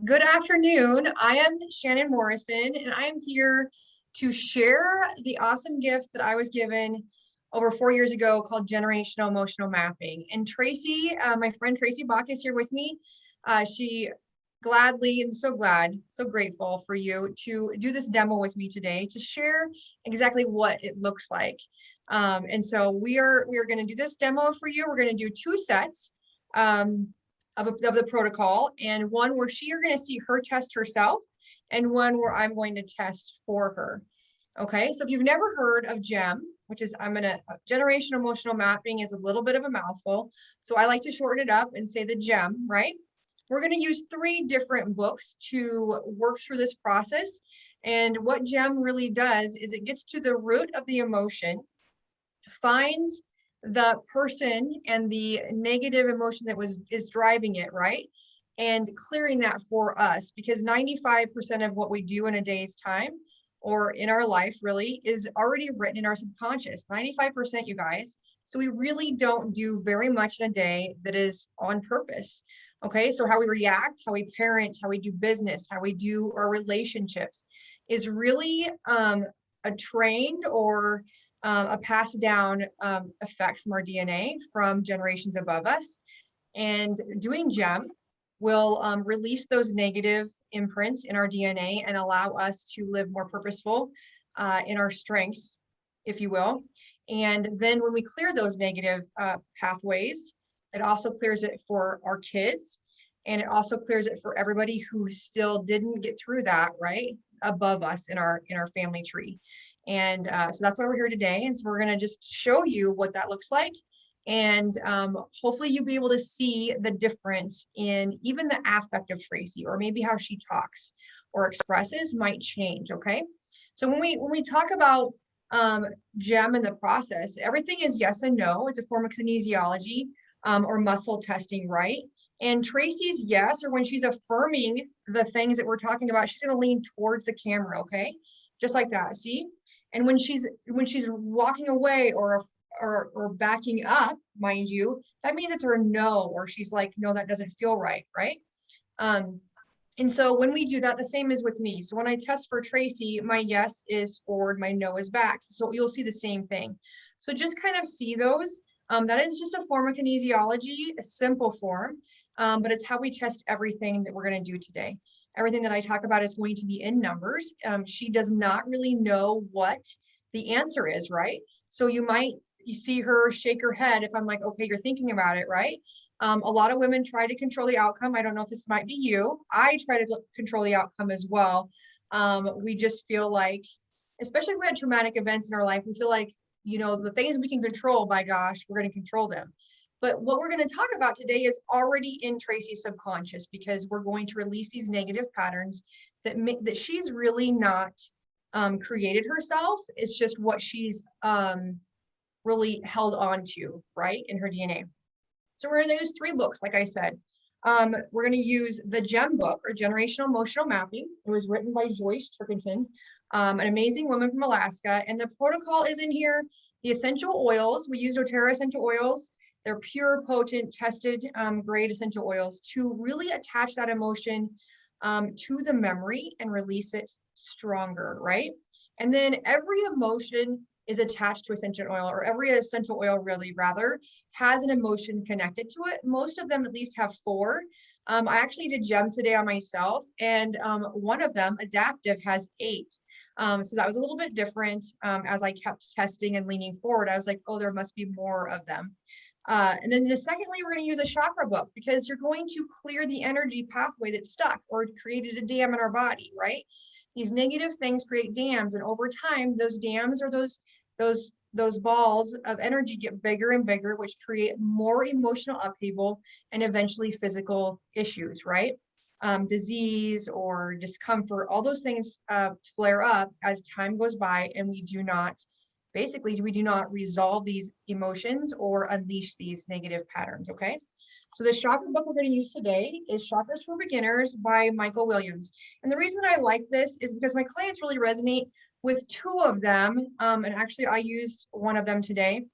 Good afternoon. I am Shannon Morrison, and I am here to share the awesome gift that I was given over 4 years ago called generational emotional mapping. And Traci, my friend Traci Bach is here with me. She gladly and so glad, so grateful for you to do this demo with me today to share exactly what it looks like. And so we are going to do this demo for you. We're going to do two sets. Of the protocol, and one where you're going to see her test herself, and one where I'm going to test for her. Okay, so if you've never heard of GEM, which is generation emotional mapping is a little bit of a mouthful, so I like to shorten it up and say the GEM, right? We're going to use 3 different books to work through this process. And what GEM really does is it gets to the root of the emotion, finds the person and the negative emotion that is driving it, right? And clearing that for us, because 95% of what we do in a day's time or in our life really is already written in our subconscious. 95%, you guys. So we really don't do very much in a day that is on purpose. Okay, so how we react, how we parent, how we do business, how we do our relationships is really a trained or a passed down effect from our DNA from generations above us. And doing GEM will release those negative imprints in our DNA and allow us to live more purposeful in our strengths, if you will. And then when we clear those negative pathways, it also clears it for our kids. And it also clears it for everybody who still didn't get through that, right, above us in our family tree. And so that's why we're here today. And so we're going to just show you what that looks like. And hopefully you'll be able to see the difference in even the affect of Traci, or maybe how she talks or expresses might change. Okay. So when we talk about GEM in the process, everything is yes and no. It's a form of kinesiology or muscle testing, right? And Traci's yes, or when she's affirming the things that we're talking about, she's going to lean towards the camera. Okay. Just like that. See? And when she's walking away or backing up, mind you, that means it's her no, or she's like, no, that doesn't feel right, right? And so when we do that, the same is with me. So when I test for Traci, my yes is forward, my no is back. So you'll see the same thing. So just kind of see those. That is just a form of kinesiology, a simple form, but it's how we test everything that we're going to do today. Everything that I talk about is going to be in numbers. She does not really know what the answer is, right? So you see her shake her head if I'm like, okay, you're thinking about it, right? A lot of women try to control the outcome. I don't know if this might be you. I try to control the outcome as well. We just feel like, especially if we had traumatic events in our life, we feel like, the things we can control, by gosh, we're going to control them. But what we're going to talk about today is already in Traci's subconscious, because we're going to release these negative patterns that she's really not created herself. It's just what she's really held on to, right, in her DNA. So we're going to use 3 books, like I said. We're going to use the GEM book, or Generational Emotional Mapping. It was written by Joyce Turkington, an amazing woman from Alaska. And the protocol is in here. The essential oils, we use doTERRA essential oils. They're pure, potent, tested grade essential oils to really attach that emotion to the memory and release it stronger, right? And then every emotion is attached to essential oil, or every essential oil really rather has an emotion connected to it. Most of them at least have 4. I actually did GEM today on myself, and one of them, adaptive, has 8. So that was a little bit different. As I kept testing and leaning forward, I was like, oh, there must be more of them. And then secondly, we're going to use a chakra book, because you're going to clear the energy pathway that's stuck or created a dam in our body, right? These negative things create dams, and over time, those dams, or those balls of energy, get bigger and bigger, which create more emotional upheaval and eventually physical issues, right? Disease or discomfort, all those things flare up as time goes by, and we do not resolve these emotions or unleash these negative patterns, okay? So the chakra book we're going to use today is Chakras for Beginners by Michael Williams. And the reason I like this is because my clients really resonate with 2 of them. And actually I used one of them today.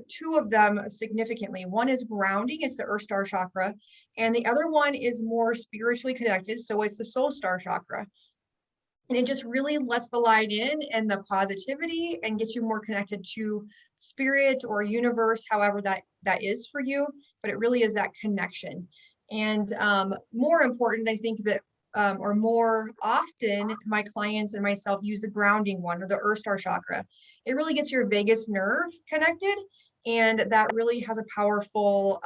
two of them significantly. One is grounding, it's the Earth Star chakra, and the other one is more spiritually connected, so it's the Soul Star chakra. And it just really lets the light in and the positivity and gets you more connected to spirit or universe, however that is for you. But it really is that connection. And more important, I think that, or more often, my clients and myself use the grounding one, or the Earth Star chakra. It really gets your vagus nerve connected, and that really has a powerful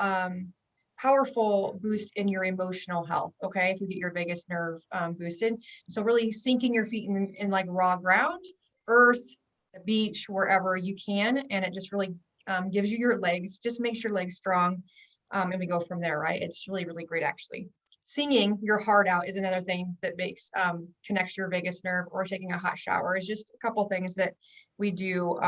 boost in your emotional health. Okay, if you get your vagus nerve boosted, so really sinking your feet in like raw ground, earth, the beach, wherever you can, and it just really gives you your legs, just makes your legs strong, and we go from there. Right, it's really, really great. Actually, singing your heart out is another thing that makes connects your vagus nerve, or taking a hot shower is just a couple things that we do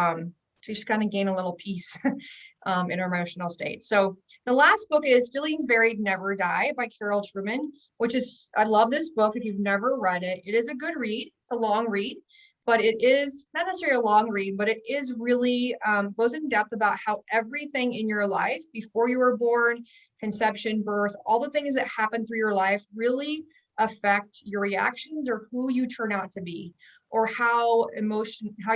to just kind of gain a little peace in our emotional state. So the last book is Feelings Buried Never Die by Carol Truman, which is, I love this book. If you've never read it, it is a good read. It's a long read, but it is not necessarily a long read, but it is really goes in depth about how everything in your life before you were born, conception, birth, all the things that happen through your life really affect your reactions or who you turn out to be, or how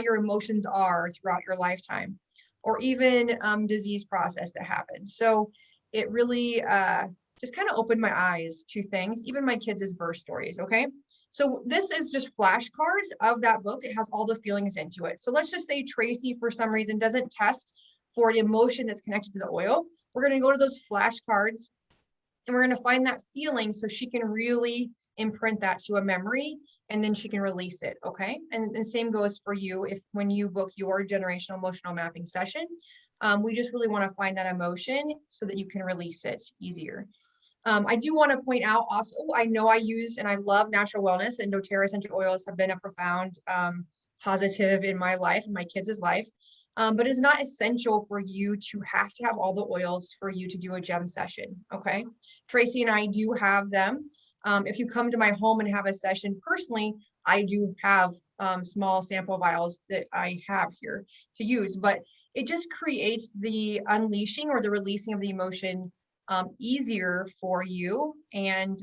your emotions are throughout your lifetime, or even disease process that happens. So it really just kind of opened my eyes to things, even my kids' birth stories. Okay, so this is just flashcards of that book. It has all the feelings into it. So let's just say Traci, for some reason, doesn't test for the emotion that's connected to the oil. We're going to go to those flashcards and we're going to find that feeling so she can really imprint that to a memory, and then she can release it. Okay, and the same goes for you. If when you book your generational emotional mapping session, we just really want to find that emotion so that you can release it easier. I do want to point out also, I know I use and I love natural wellness, and doTERRA essential oils have been a profound positive in my life and my kids' life. But it's not essential for you to have all the oils for you to do a G.E.M session. Okay, Traci and I do have them. If you come to my home and have a session personally, I do have small sample vials that I have here to use, but it just creates the unleashing or the releasing of the emotion easier for you and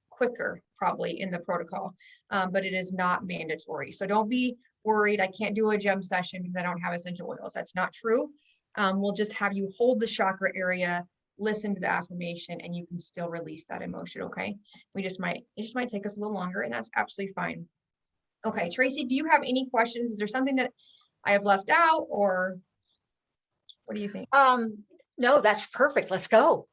quicker probably in the protocol, but it is not mandatory. So don't be worried, I can't do a G.E.M session because I don't have essential oils. That's not true. We'll just have you hold the chakra area, listen to the affirmation, and you can still release that emotion. Okay, it just might take us a little longer, and that's absolutely fine. Okay, Traci, do you have any questions? Is there something that I have left out, or what do you think? No, that's perfect. Let's go.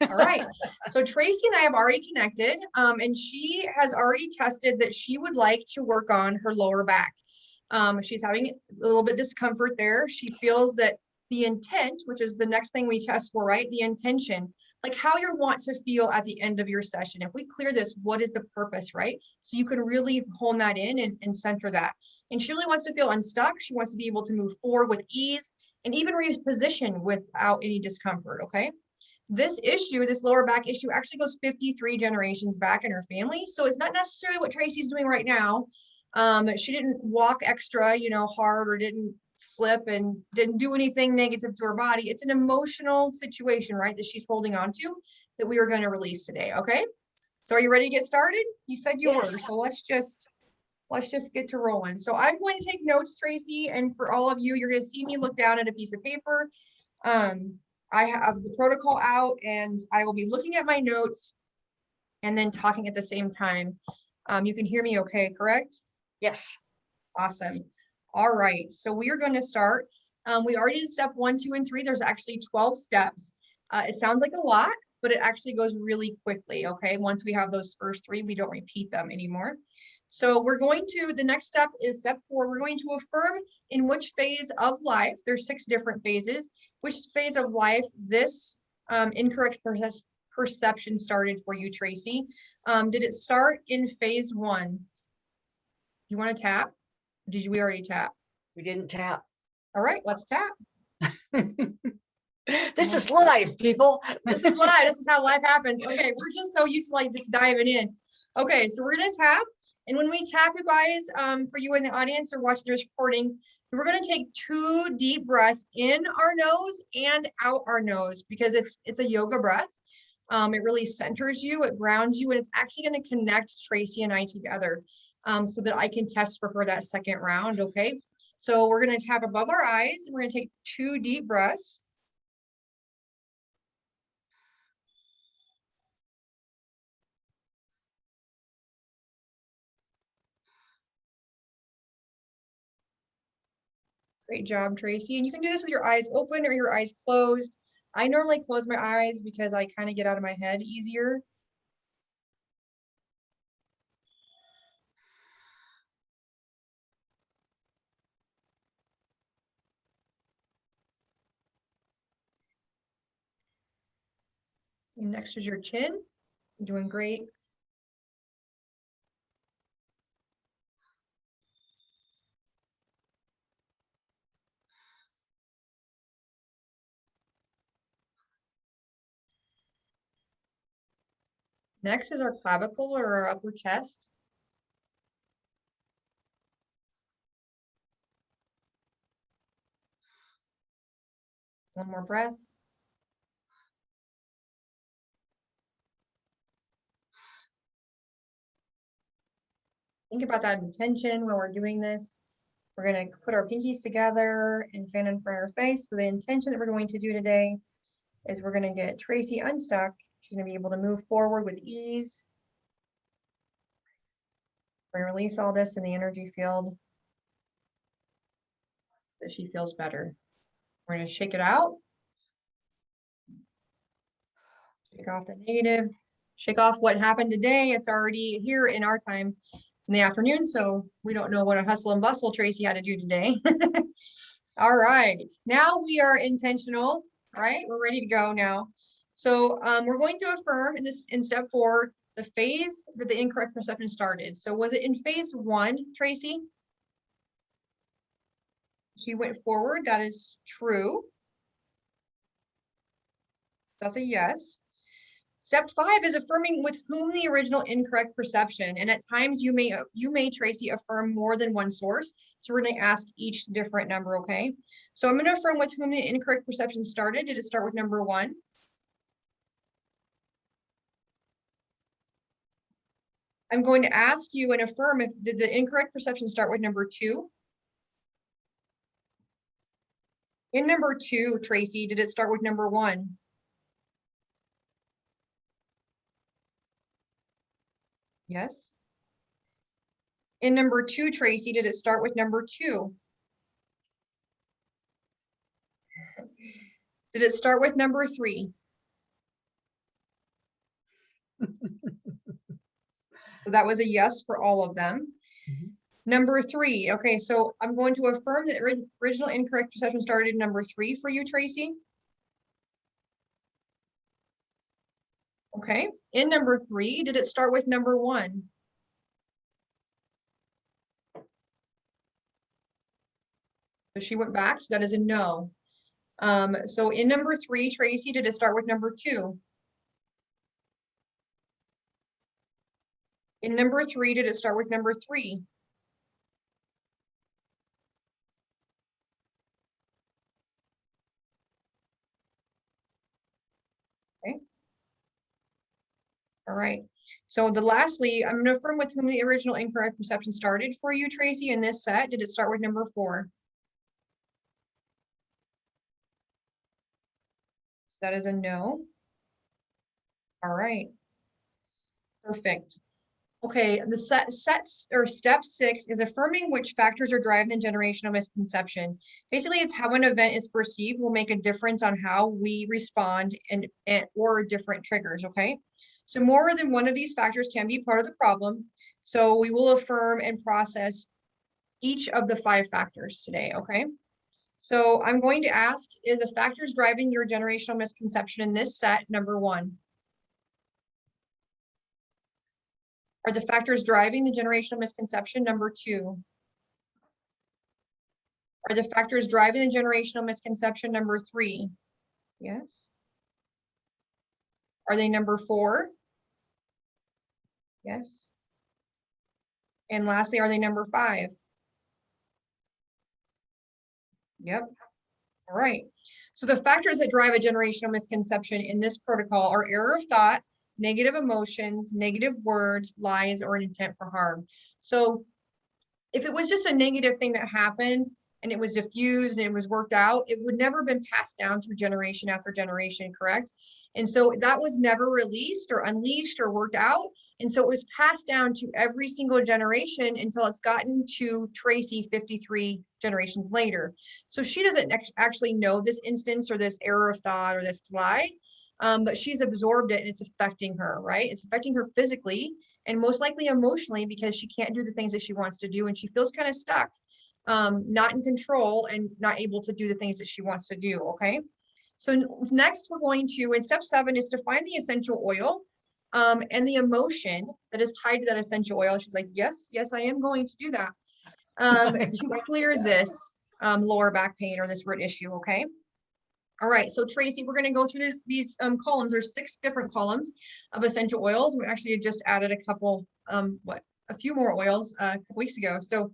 All right, so Traci and I have already connected, and she has already tested that she would like to work on her lower back. She's having a little bit of discomfort there. She feels that the intent, which is the next thing we test for, right? The intention, like how you want to feel at the end of your session. If we clear this, what is the purpose, right? So you can really hone that in and center that. And she really wants to feel unstuck. She wants to be able to move forward with ease and even reposition without any discomfort, okay? This issue, this lower back issue, actually goes 53 generations back in her family. So it's not necessarily what Traci's doing right now. She didn't walk extra, hard, or didn't slip and didn't do anything negative to her body. It's an emotional situation, right, that she's holding on to that we are going to release today. Okay, so are you ready to get started? You said you were, so let's just get to rolling. So I'm going to take notes, Traci, and for all of you, you're going to see me look down at a piece of paper. I have the protocol out and I will be looking at my notes and then talking at the same time. You can hear me okay, correct? Yes. Awesome. All right, so we are going to start. We already did step 1, 2, and 3. There's actually 12 steps. It sounds like a lot, but it actually goes really quickly. Okay, once we have those first 3, we don't repeat them anymore. So we're going to, the next step is step 4. We're going to affirm in which phase of life, there's 6 different phases, which phase of life this incorrect perception started for you, Traci. Did it start in phase 1? You want to tap? We already tap? We didn't tap. All right, let's tap. This is live, people. This is live. This is how life happens. Okay, we're just so used to like just diving in. Okay, so we're gonna tap, and when we tap, you guys, for you in the audience or watch the recording, We're going to take 2 deep breaths in our nose and out our nose because it's a yoga breath. It really centers you, it grounds you, and it's actually going to connect Traci and I together so that I can test for her that second round, okay? So we're going to tap above our eyes and we're going to take 2 deep breaths. Great job, Traci. And you can do this with your eyes open or your eyes closed. I normally close my eyes because I kind of get out of my head easier. And next is your chin. You're doing great. Next is our clavicle or our upper chest. One more breath. Think about that intention when we're doing this. We're going to put our pinkies together and fan in front of our face. So the intention that we're going to do today is we're going to get Traci unstuck. She's going to be able to move forward with ease. We're going to release all this in the energy field so she feels better. We're going to shake it out. Shake off the negative. Shake off what happened today. It's already here in our time in the afternoon, so we don't know what a hustle and bustle Traci had to do today. All right, now we are intentional, right? We're ready to go now. So we're going to affirm in step 4, the phase that the incorrect perception started. So was it in phase 1, Traci? She went forward, that is true. That's a yes. Step 5 is affirming with whom the original incorrect perception. And at times you may, Traci, affirm more than one source. So we're going to ask each different number, okay? So I'm going to affirm with whom the incorrect perception started. Did it start with number 1? I'm going to ask you and affirm if did the incorrect perception start with number 2? In number 2, Traci, did it start with number 1? Yes. In number 2, Traci, did it start with number 2? Did it start with number 3? So that was a yes for all of them. Number 3. Okay, so I'm going to affirm that original incorrect perception started number 3 for you, Traci. Okay, in number 3, did it start with number 1? So she went back, so that is a no. So in number 3, Traci, did it start with number 2? In number 3, did it start with number 3? Okay. All right. So lastly, I'm going to affirm with whom the original incorrect perception started for you, Traci, in this set. Did it start with number 4? So that is a no. All right. Perfect. Okay, the step 6 is affirming which factors are driving the generational misconception. Basically, it's how an event is perceived will make a difference on how we respond and or different triggers, okay? So more than one of these factors can be part of the problem. So we will affirm and process each of the 5 factors today, okay? So I'm going to ask, is the factors driving your generational misconception in this set number 1? Are the factors driving the generational misconception number 2? Are the factors driving the generational misconception number 3? Yes. Are they number 4? Yes. And lastly, are they number 5? Yep. All right. So the factors that drive a generational misconception in this protocol are error of thought, negative emotions, negative words, lies, or an intent for harm. So if it was just a negative thing that happened and it was diffused and it was worked out, it would never have been passed down through generation after generation, correct? And so that was never released or unleashed or worked out. And so it was passed down to every single generation until it's gotten to Traci 53 generations later. So she doesn't actually know this instance or this error of thought or this lie, but she's absorbed it and it's affecting her, right? It's affecting her physically and most likely emotionally because she can't do the things that she wants to do and she feels kind of stuck, not in control and not able to do the things that she wants to do, okay? So next we're going to, in step 7 is to find the essential oil and the emotion that is tied to that essential oil. She's like, yes, I am going to do that to clear this lower back pain or this root issue, okay? All right, so Traci, we're going to go through these columns. There's 6 different columns of essential oils. We actually just added a couple, a few more oils a couple weeks ago. So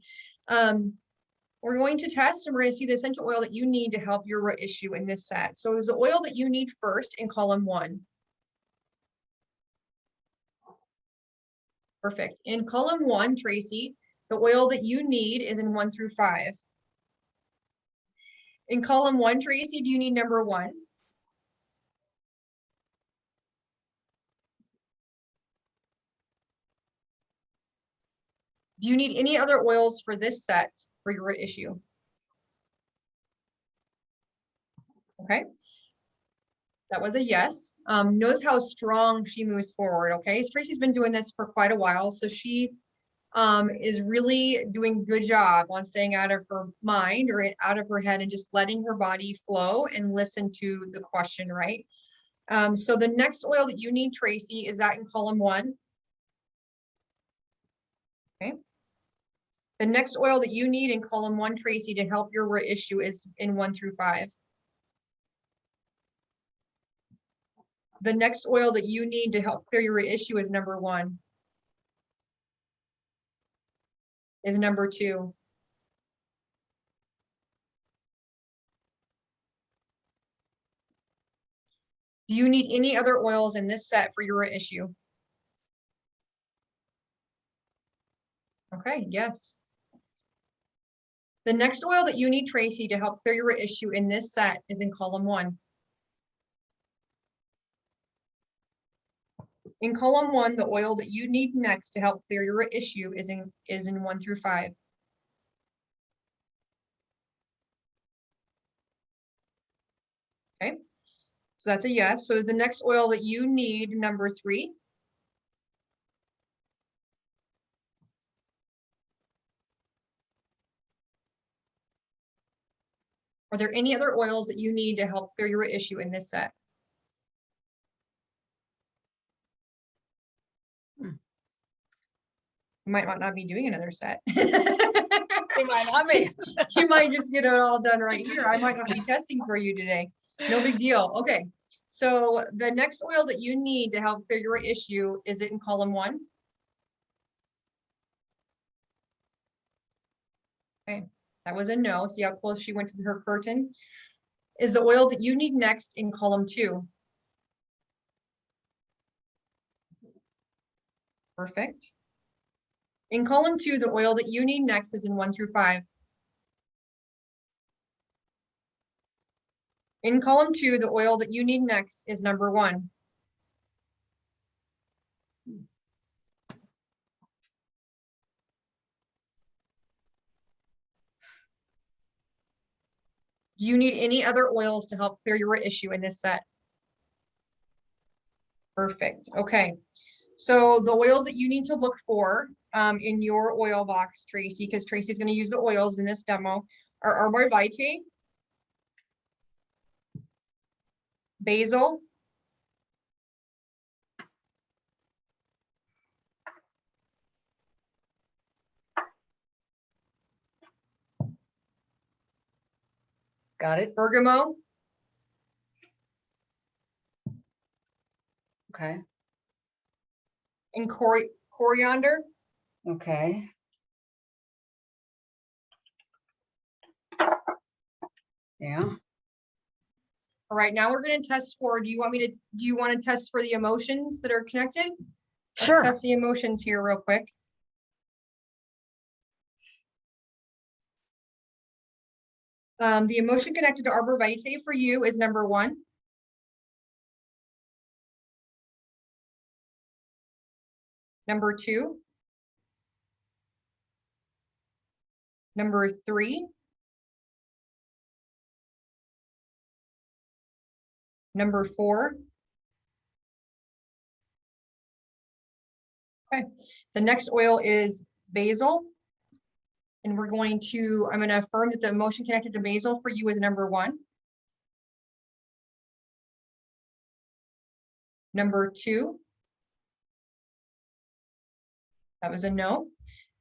we're going to test and we're going to see the essential oil that you need to help your root issue in this set. So is the oil that you need first in column 1. Perfect. In column 1, Traci, the oil that you need is in 1 through 5. In column 1, Traci, do you need number 1? Do you need any other oils for this set for your root issue? Okay. That was a yes. Notice how strong she moves forward, okay? So Traci's been doing this for quite a while, so she is really doing a good job on staying out of her mind or out of her head and just letting her body flow and listen to the question, right? So the next oil that you need, Traci, is that in column 1. Okay. The next oil that you need in column 1, Traci, to help your root issue is in 1 through 5. The next oil that you need to help clear your root issue is number 1. Is number 2. Do you need any other oils in this set for your root issue? Okay, yes. The next oil that you need, Traci, to help clear your root issue in this set is in column 1. In column 1, the oil that you need next to help clear your root issue is in 1 through 5. Okay, so that's a yes. So is the next oil that you need number 3? Are there any other oils that you need to help clear your root issue in this set? You might not be doing another set. You might not be. You might just get it all done right here. I might not be testing for you today. No big deal. Okay. So the next oil that you need to help clear your issue, is it in column 1? Okay. That was a no. See how close she went to her curtain? Is the oil that you need next in column 2? Perfect. In column 2, the oil that you need next is in 1 through 5. In column 2, the oil that you need next is number 1. Do you need any other oils to help clear your root issue in this set? Perfect. Okay. So the oils that you need to look for in your oil box, Traci, because Traci's going to use the oils in this demo, are Arborvitae, Basil, Got it. bergamot, Okay. and coriander. Okay. Yeah. All right, now we're going to test for, do you want to test for the emotions that are connected? Let's Sure. test the emotions here real quick. The emotion connected to Arborvitae for you is number 1. Number 2. Number 3. Number 4. Okay, the next oil is Basil. And I'm going to affirm that the emotion connected to Basil for you is number 1. Number 2. That was a no.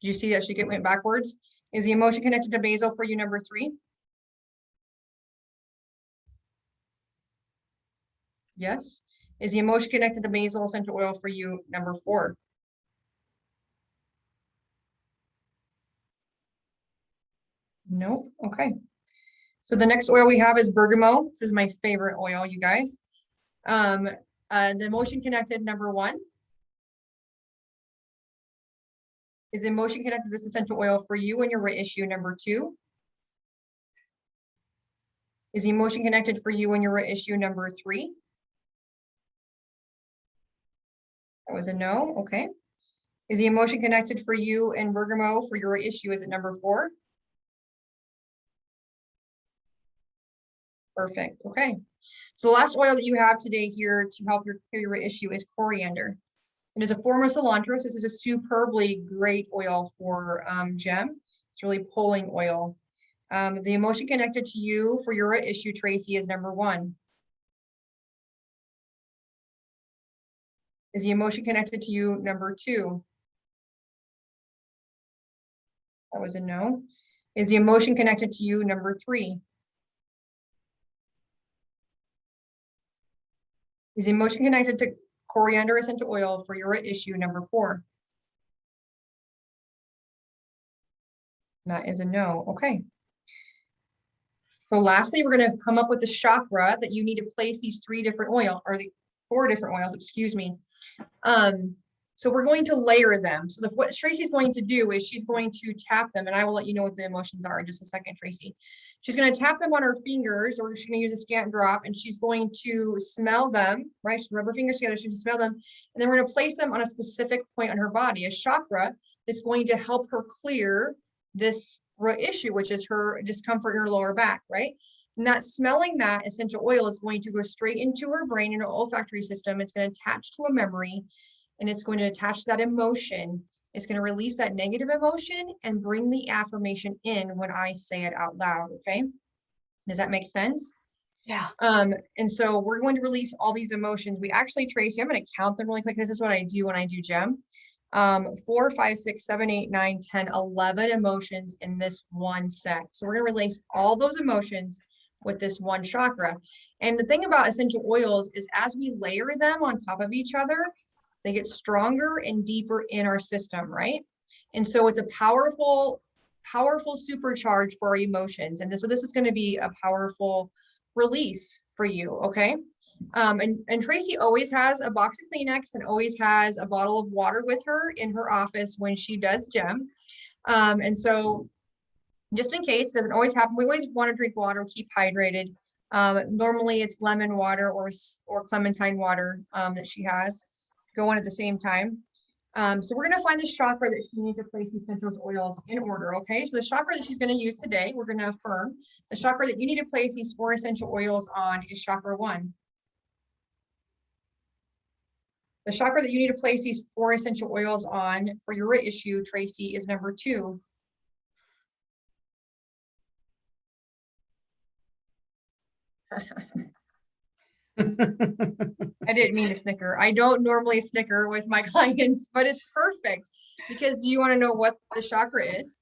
Did you see that she went backwards? Is the emotion connected to Basil for you number 3? Yes. Is the emotion connected to Basil essential oil for you number 4? Nope. Okay. So the next oil we have is bergamot. This is my favorite oil, you guys. The emotion connected number 1. Is the emotion connected to this essential oil for you and your root issue number 2? Is the emotion connected for you and your root issue number 3? That was a no. Okay. Is the emotion connected for you and bergamot for your issue? Is it number 4? Perfect. Okay. So the last oil that you have today here to help clear your issue is coriander. It is a form of cilantro. So this is a superbly great oil for G.E.M. It's really pulling oil. The emotion connected to you for your issue, Traci, is number 1. Is the emotion connected to you number 2? That was a no. Is the emotion connected to you number 3? Is the emotion connected to coriander essential oil for your issue number 4? That is a no. Okay. So lastly, we're going to come up with the chakra that you need to place these 3 different oil, or the 4 different oils, excuse me. So we're going to layer them. So what Traci's going to do is she's going to tap them, and I will let you know what the emotions are in just a second, Traci. She's going to tap them on her fingers, or she's going to use a scant drop, and she's going to smell them, right? She's rub her fingers together, she's going to smell them, and then we're going to place them on a specific point on her body, a chakra that's going to help her clear this root issue, which is her discomfort in her lower back, right? And that smelling that essential oil is going to go straight into her brain and her olfactory system. It's going to attach to a memory, and it's going to attach to that emotion. It's going to release that negative emotion and bring the affirmation in when I say it out loud. Okay. Does that make sense? Yeah. And so we're going to release all these emotions. We actually, Traci, I'm going to count them really quick. This is what I do when I do G.E.M. 4, 5, 6, 7, 8, 9, 10, 11 emotions in this one set. So we're going to release all those emotions with this one chakra. And the thing about essential oils is as we layer them on top of each other, they get stronger and deeper in our system, right? And so it's a powerful supercharge for our emotions. And so this is going to be a powerful release for you, okay? And Traci always has a box of Kleenex and always has a bottle of water with her in her office when she does G.E.M. And so just in case, it doesn't always happen. We always want to drink water, keep hydrated. Normally it's lemon water or clementine water that she has. Go on at the same time. So we're going to find the chakra that she needs to place these essential oils in order. Okay, so the chakra that she's going to use today, we're going to affirm the chakra that you need to place these 4 essential oils on is chakra 1. The chakra that you need to place these 4 essential oils on for your root issue, Traci, is number 2. I didn't mean to snicker. I don't normally snicker with my clients, but it's perfect because do you want to know what the chakra is?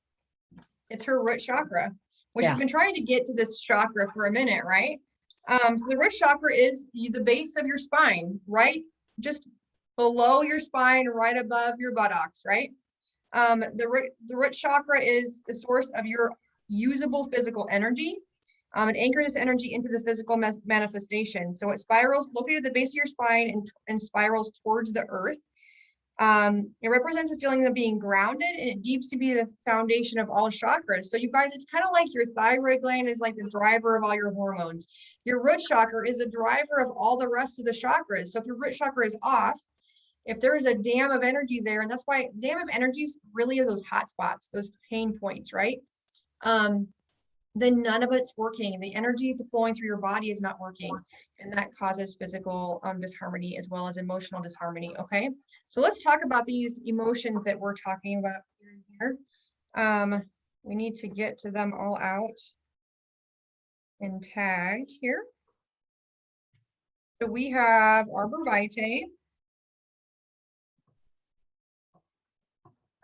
It's her root chakra, which we've been trying to get to this chakra for a minute, right? So the root chakra is the base of your spine, right? Just below your spine, right above your buttocks, right? The root chakra is the source of your usable physical energy. It anchors this energy into the physical manifestation. So it spirals located at the base of your spine and spirals towards the earth. It represents a feeling of being grounded, and it deems to be the foundation of all chakras. So you guys, it's kind of like your thyroid gland is like the driver of all your hormones. Your root chakra is a driver of all the rest of the chakras. So if your root chakra is off, if there's a dam of energy there, and that's why dam of energies really are those hot spots, those pain points, right? Then none of it's working. The energy flowing through your body is not working, and that causes physical disharmony as well as emotional disharmony. Okay, so let's talk about these emotions that we're talking about here. We need to get to them all out and tagged here. So we have Arborvitae.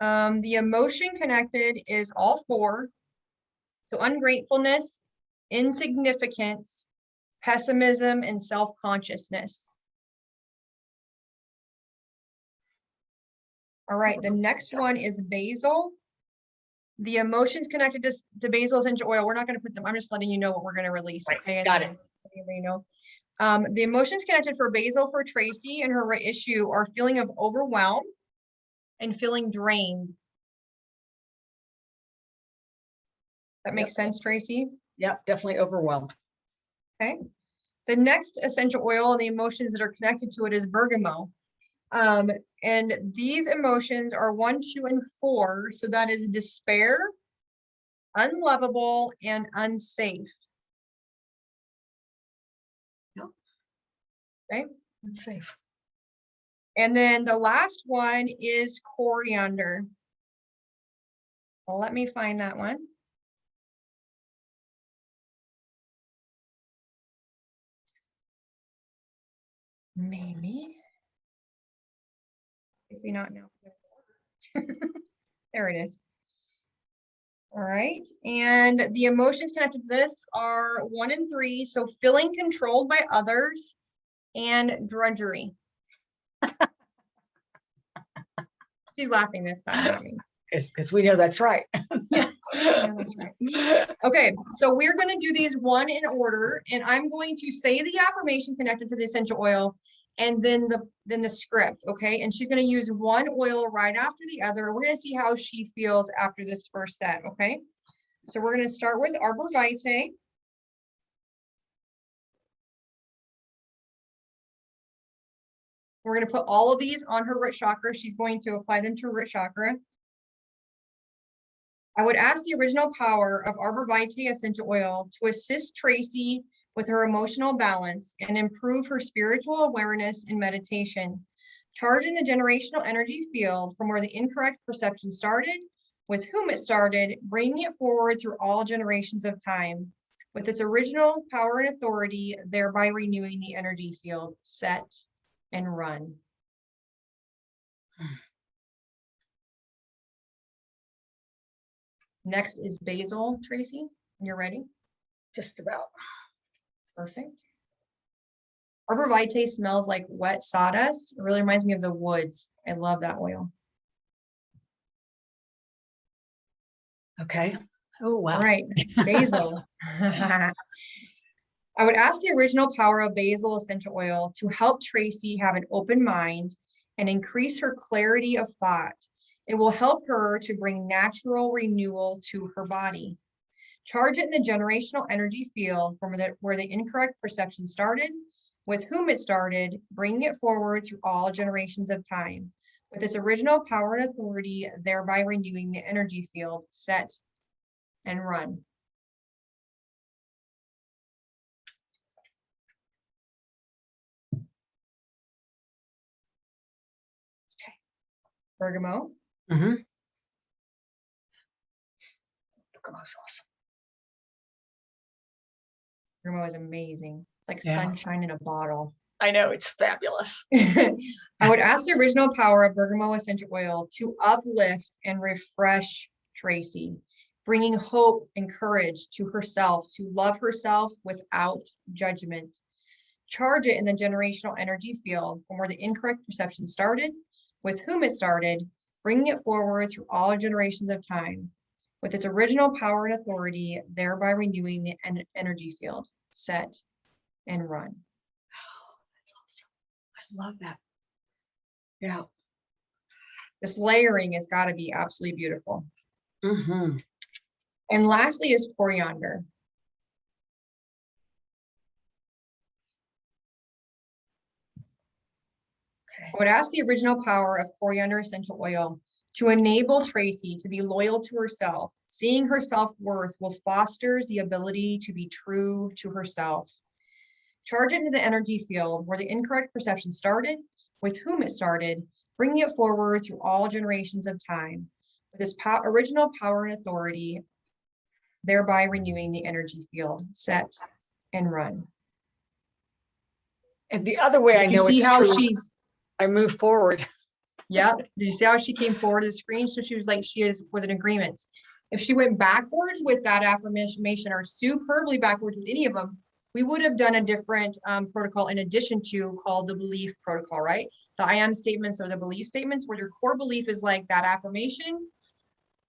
The emotion connected is all four. So ungratefulness, insignificance, pessimism, and self-consciousness. All right, the next one is Basil. The emotions connected to Basil essential oil, we're not going to put them, I'm just letting you know what we're going to release. Okay, got it. You know. The emotions connected for Basil for Traci and her issue are feeling of overwhelm and feeling drained. That makes sense, Traci? Yep, definitely overwhelmed. Okay. The next essential oil and the emotions that are connected to it is bergamot. And these emotions are 1, 2, and 4. So that is despair, unlovable, and unsafe. Yep. Okay. Unsafe. And then the last one is coriander. Well, let me find that one. Maybe. Obviously not now. There it is. All right. And the emotions connected to this are 1 and 3. So feeling controlled by others and drudgery. She's laughing this time, not me. Because we know that's right. Yeah, that's right. Okay, so we're going to do these one in order, and I'm going to say the affirmation connected to the essential oil, and then the script. Okay, and she's going to use one oil right after the other. We're going to see how she feels after this first set. Okay, so we're going to start with Arborvitae. We're going to put all of these on her root chakra. She's going to apply them to her root chakra. I would ask the original power of Arborvitae essential oil to assist Traci with her emotional balance and improve her spiritual awareness and meditation, charging the generational energy field from where the incorrect perception started, with whom it started, bringing it forward through all generations of time, with its original power and authority, thereby renewing the energy field. Set and run. Next is Basil, Traci. You're ready? Just about. Perfect. Arborvitae smells like wet sawdust. It really reminds me of the woods. I love that oil. Okay. Oh, wow. All right, Basil. I would ask the original power of Basil essential oil to help Traci have an open mind and increase her clarity of thought. It will help her to bring natural renewal to her body. Charge it in the generational energy field from where the incorrect perception started, with whom it started, bringing it forward through all generations of time, with its original power and authority, thereby renewing the energy field. Set and run. Okay. Bergamot. Mm-hmm. Bergamot's awesome. Bergamot is amazing. It's like Yeah. sunshine in a bottle. I know, it's fabulous. I would ask the original power of bergamot essential oil to uplift and refresh Traci, bringing hope and courage to herself, to love herself without judgment. Charge it in the generational energy field from where the incorrect perception started, with whom it started, bringing it forward through all generations of time, with its original power and authority, thereby renewing the energy field. Set and run. Oh, that's awesome. I love that. Yeah. This layering has got to be absolutely beautiful. Mm-hmm. And lastly is coriander. Okay. I would ask the original power of coriander essential oil to enable Traci to be loyal to herself. Seeing her self-worth will foster the ability to be true to herself. Charge it into the energy field where the incorrect perception started, with whom it started, bringing it forward through all generations of time, with its original power and authority, thereby renewing the energy field. Set and run. And the other way I Did you know see it's how true, she, I move forward. yeah, did you see how she came forward to the screen? So she was like, was in agreement. If she went backwards with that affirmation or superbly backwards with any of them, we would have done a different protocol in addition to called the belief protocol, right? The I am statements or the belief statements where your core belief is like that affirmation.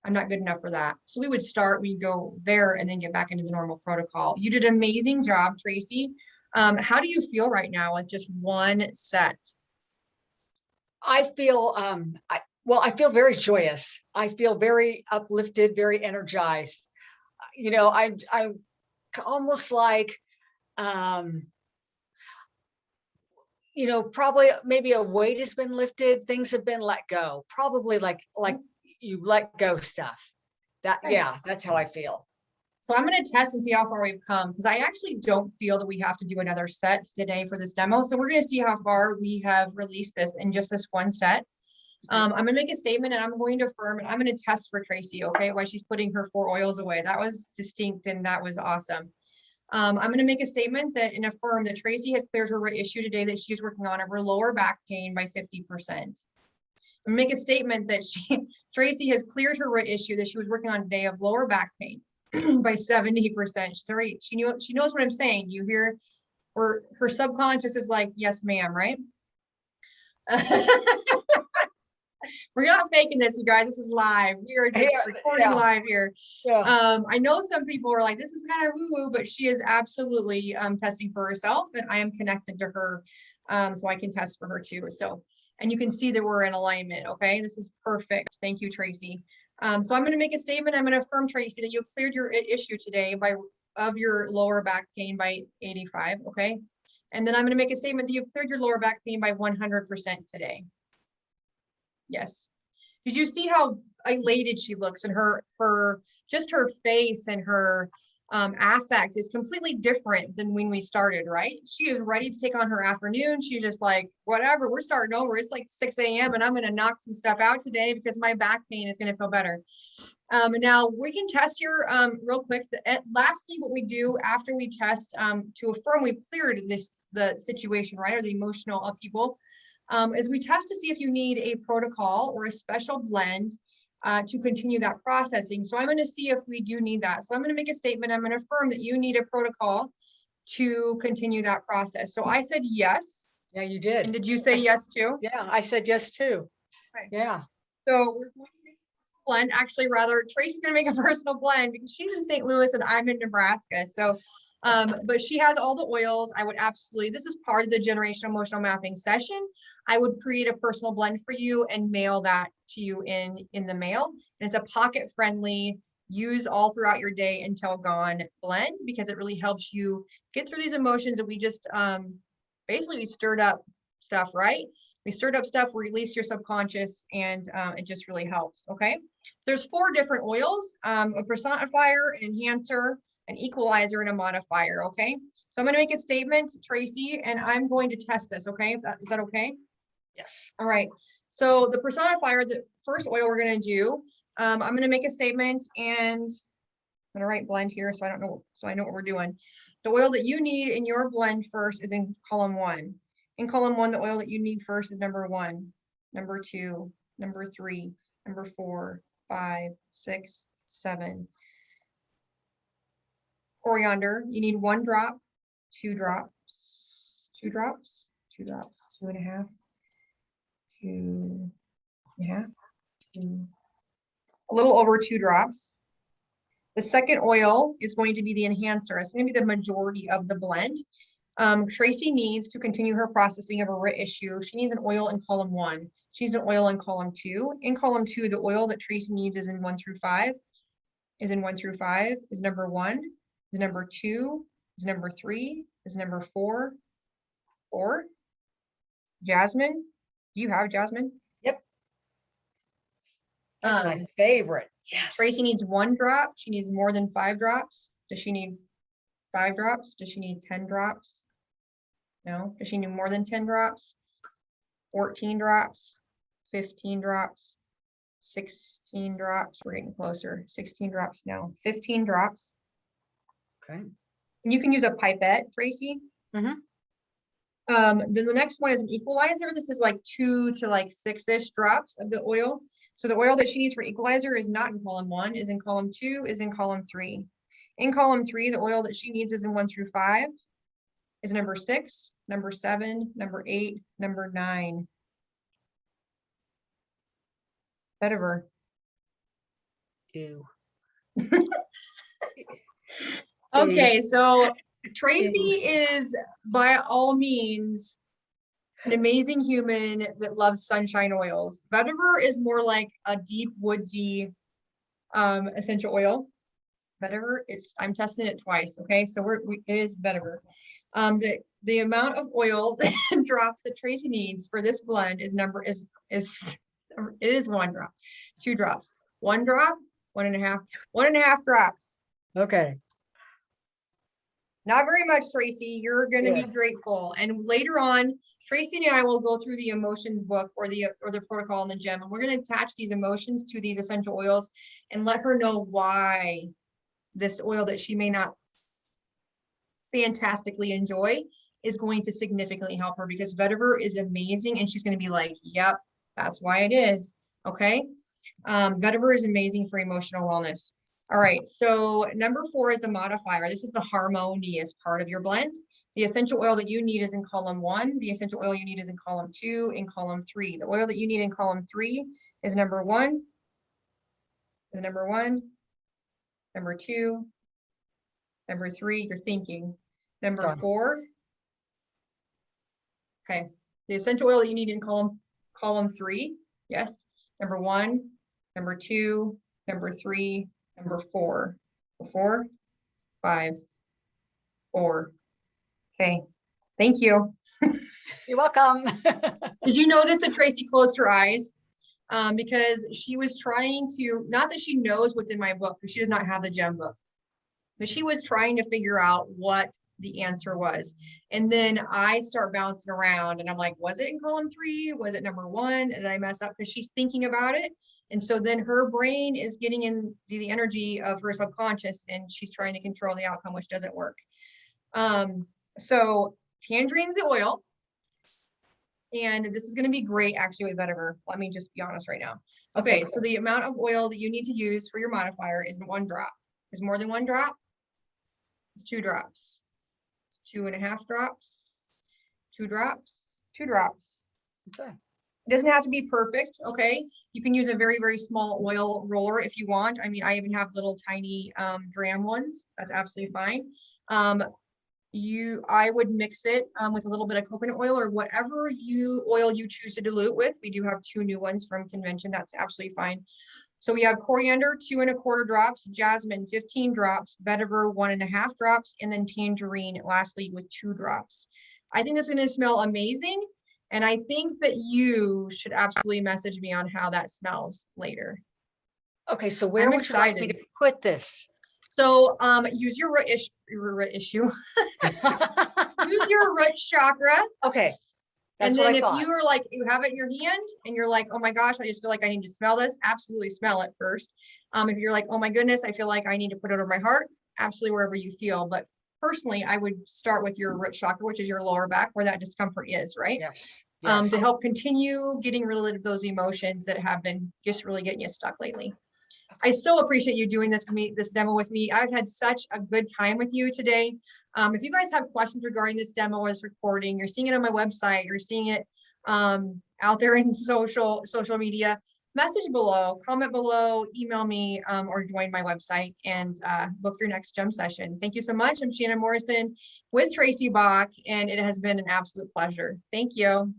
I'm not good enough for that. So we would start, we go there and then get back into the normal protocol. You did an amazing job, Traci. How do you feel right now with just one set? I feel, I feel very joyous. I feel very uplifted, very energized. You know, I'm almost like, you know, probably maybe a weight has been lifted. Things have been let go. Probably like you let go stuff. That, Right. yeah, that's how I feel. So I'm going to test and see how far we've come because I actually don't feel that we have to do another set today for this demo. So we're going to see how far we have released this in just this one set. I'm going to make a statement and I'm going to affirm and I'm going to test for Traci, okay, while she's putting her 4 oils away. That was distinct and that was awesome. I'm going to make a statement that and affirm that Traci has cleared her issue today that she's working on of her lower back pain by 50%. I'm going to make a statement that Traci has cleared her issue that she was working on today of lower back pain by 70%. She's already, she knows what I'm saying. You hear, or her subconscious is like, yes, ma'am, right? We're not faking this, you guys. This is live. We are just recording live here. Yeah. I know some people are like, this is kind of woo-woo, but she is absolutely testing for herself, and I am connected to her, so I can test for her too. So, and you can see that we're in alignment. Okay, this is perfect. Thank you, Traci. So I'm going to make a statement. I'm going to affirm, Traci, that you've cleared your issue today of your lower back pain by 85. Okay, and then I'm going to make a statement that you've cleared your lower back pain by 100% today. Yes. Did you see how elated she looks and just her face and her affect is completely different than when we started, right? She is ready to take on her afternoon. She's just like, whatever, we're starting over. It's like 6 a.m. and I'm going to knock some stuff out today because my back pain is going to feel better. Now we can test here real quick. Lastly, what we do after we test to affirm we've cleared the situation, right? Or the emotional upheaval. Is we test to see if you need a protocol or a special blend to continue that processing. So I'm going to see if we do need that. So I'm going to make a statement. I'm going to affirm that you need a protocol to continue that process. So I said yes. Yeah, you did. And did you say yes too? Yeah, I said yes too. Okay. Yeah. So we're going to make a blend. Actually, rather, Traci's going to make a personal blend because she's in St. Louis and I'm in Nebraska. So but she has all the oils. I would absolutely, this is part of the generational emotional mapping session. I would create a personal blend for you and mail that to you in the mail. And it's a pocket friendly, use all throughout your day until gone blend because it really helps you get through these emotions that we just basically we stirred up stuff, right? We stirred up stuff, release your subconscious, and it just really helps. Okay, there's 4 different oils: a personifier, an enhancer, an equalizer, and a modifier. Okay, so I'm going to make a statement, Traci, and I'm going to test this. Okay, is that okay? Yes. All right. So the personifier, the first oil we're going to do, I'm going to make a statement, and I'm going to write blend here so I know what we're doing. The oil that you need in your blend first is in column 1. In column 1, the oil that you need first is number 1, number 2, number 3, number 4, 5, 6, 7. Coriander, you need 1 drop, 2 drops, 2 drops, 2 drops, 2.5, 2.5, 2, a little over 2 drops. The second oil is going to be the enhancer. It's going to be the majority of the blend. Traci needs to continue her processing of a root issue. She needs an oil in column 1. She needs an oil in column 2. In column 2, the oil that Traci needs is in 1 through 5. Is in 1 through 5. Is number 1. Is number 2. Is number 3. Is number 4. 4. Jasmine. Do you have jasmine? Yep. That's my favorite. Yes. Traci needs 1 drop. She needs more than 5 drops. Does she need 5 drops? Does she need 10 drops? No. Does she need more than 10 drops? 14 drops, 15 drops, 16 drops. We're getting closer. 16 drops now. 15 drops. Okay. And you can use a pipette, Traci. Mm-hmm. Then the next one is an equalizer. This is like 2 to like 6-ish drops of the oil. So the oil that she needs for equalizer is not in column 1, is in column 2, is in column 3. In column 3, the oil that she needs is in 1 through 5, is number 6, number 7, number 8, number 9. Vetiver. Ew. Okay, so Traci is by all means an amazing human that loves sunshine oils. Vetiver is more like a deep woodsy essential oil. Vetiver, I'm testing it twice. Okay, so it is vetiver. The amount of oil and drops that Traci needs for this blend is 1 drop, 2 drops, 1 drop, 1.5 drops. Okay. Not very much, Traci. You're going to be grateful. And later on, Traci and I will go through the emotions book or the protocol in the G.E.M, and we're going to attach these emotions to these essential oils and let her know why this oil that she may not fantastically enjoy is going to significantly help her, because vetiver is amazing, and she's going to be like, yep, that's why it is. Okay. Vetiver is amazing for emotional wellness. All right, so number 4 is the modifier. This is the harmonious part of your blend. The essential oil that you need is in column 1. The essential oil you need is in column 2, in column 3. The oil that you need in column 3 is number 1, number 2, number 3, you're thinking, number 4. Okay, the essential oil that you need in column 3, yes, number 1, number 2, number 3, number 4, 4, 5, 4. Okay, thank you. You're welcome. Did you notice that Traci closed her eyes? Because she was trying to, not that she knows what's in my book, because she does not have the G.E.M book, but she was trying to figure out what the answer was. And then I start bouncing around and I'm like, was it in column 3? Was it number 1? And then I mess up because she's thinking about it. And so then her brain is getting in the energy of her subconscious, and she's trying to control the outcome, which doesn't work. So tangerine's the oil. And this is going to be great actually with vetiver. Let me just be honest right now. Okay, so the amount of oil that you need to use for your modifier is 1 drop. Is more than 1 drop? It's 2 drops. It's 2.5 drops. 2 drops. 2 drops. Okay. It doesn't have to be perfect, okay? You can use a very, very small oil roller if you want. I mean, I even have little tiny dram ones. That's absolutely fine. I would mix it with a little bit of coconut oil or whatever oil you choose to dilute with. We do have 2 new ones from convention. That's absolutely fine. So we have coriander, 2.25 drops, jasmine, 15 drops, vetiver, 1.5 drops, and then tangerine lastly with 2 drops. I think this is going to smell amazing. And I think that you should absolutely message me on how that smells later. Okay, so where would you like me to put this? So use your root issue. Use your root chakra. Okay. That's and then if you are like, you have it in your hand and you're like, oh my gosh, I just feel like I need to smell this. Absolutely smell it first. If you're like, oh my goodness, I feel like I need to put it over my heart. Absolutely wherever you feel. But personally, I would start with your root chakra, which is your lower back where that discomfort is, right? Yes. To help continue getting rid of those emotions that have been just really getting you stuck lately. I so appreciate you doing this demo with me. I've had such a good time with you today. If you guys have questions regarding this demo or this recording, you're seeing it on my website, you're seeing it out there in social media, message below, comment below, email me, or join my website and book your next GEM session. Thank you so much. I'm Shannon Morrison with Traci Bach, and it has been an absolute pleasure. Thank you.